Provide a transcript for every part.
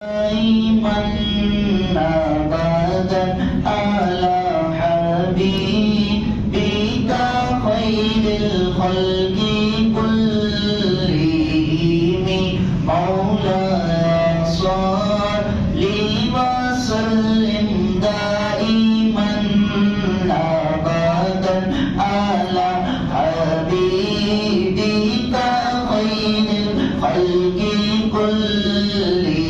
دائما أبدا على حبيبك خير الخلق كلهم مولاي صل وسلم دائما أبدا على حبيبك خير الخلق كلهم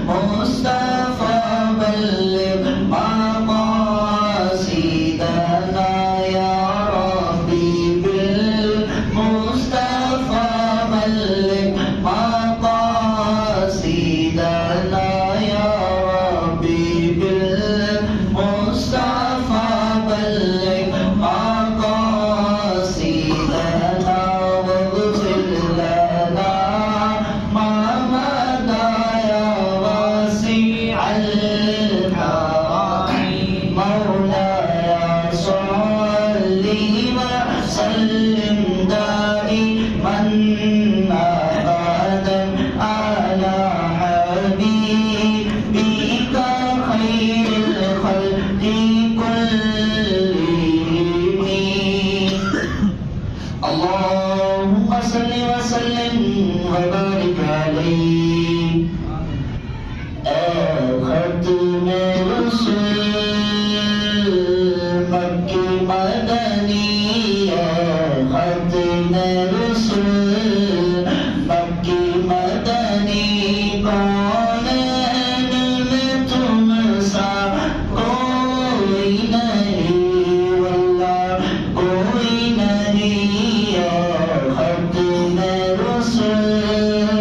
مصطفى بلغ مقاصدنا يا ربي بالمصطفى بلغ مقاصدنا يا ربي بالمصطفى بلغ مقاصدنا واغفر لنا ما مضى يا واسع الكرم مولاي صل وسلم دائما أبدا على حبيبك خير الخلق كلهم اللهم صل وسلم وبارك عليه ختم رسول مكي مدني ختم رسول مكي مدني کون میں تم سا کوئی نہیں واللہ کوئی نہیں ختم رسول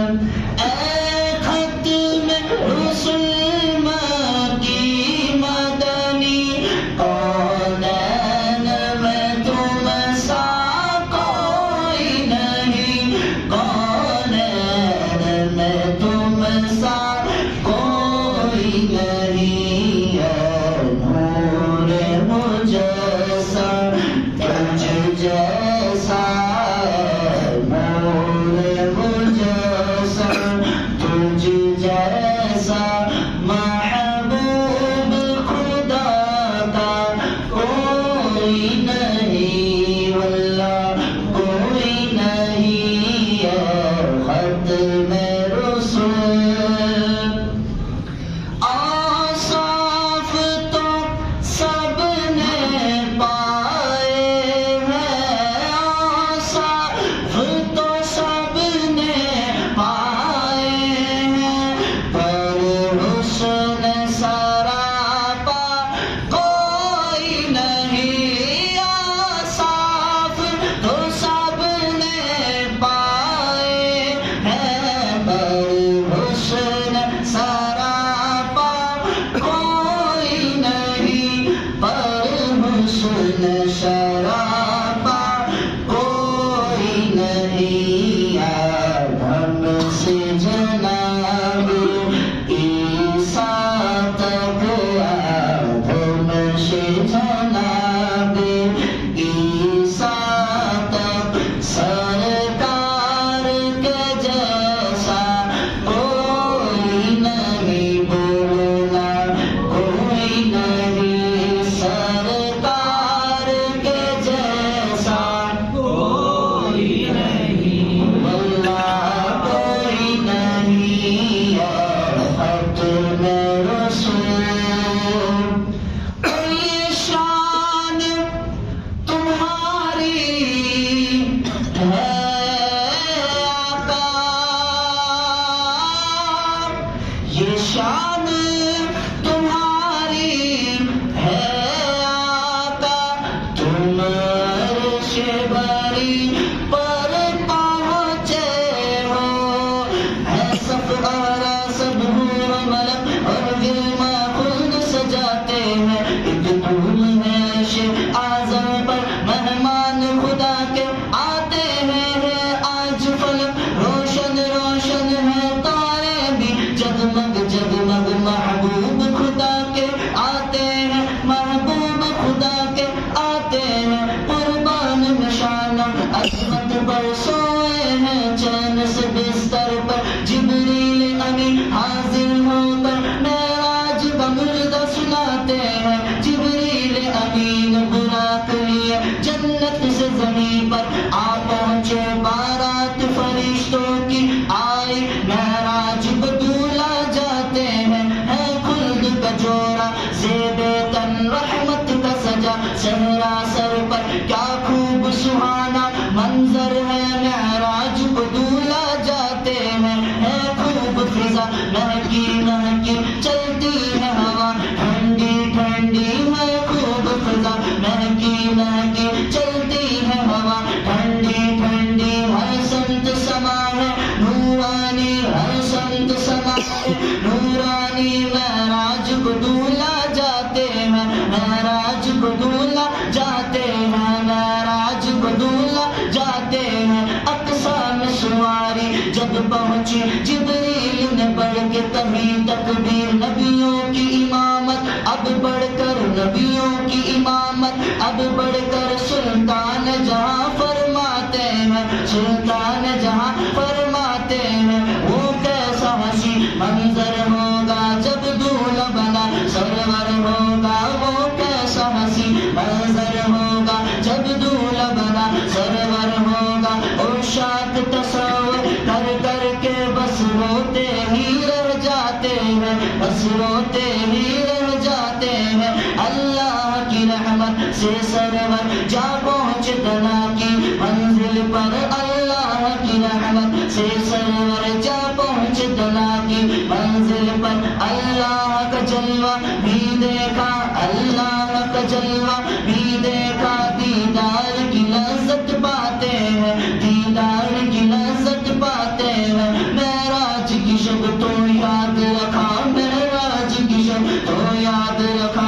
नूरानी महराज को दूल्हा जाते हैं, महराज को दूल्हा जाते हैं, महराज को दूल्हा जाते हैं। अक्सा में सवारी जब पहुंची जिब्रील ने पढ़ के तभी तकबीर, नबियों की इमामत अब बढ़कर, नबियों की इमामत अब बढ़कर सुल्तान जहां फरमाते हैं, सुल्तान जहां फरमाते हैं। वो कैसा हंसी मंजर होगा जब दूल्हा बना सरवर होगा, वो कैसा हंसी मंजर होगा जब दूल्हा बना सरवर होगा। उशाक तस्वर कर कर के बस रोते ही रह जाते हैं, बस रोते ही रह जाते हैं। अल्लाह की रहमत से सरवर जा पहुँच दना की मंजिल पर, अल्लाह की रहमत से सरवर जा पहुँच दना की मंजिल पर। अल्लाह का जलवा भी देखा, अल्लाह का जलवा भी देखा, दीदार की लज्जत पाते हैं, दीदार की लज्जत पाते हैं। महराज की शब तो याद रखा, महराज की शब तो याद रखा।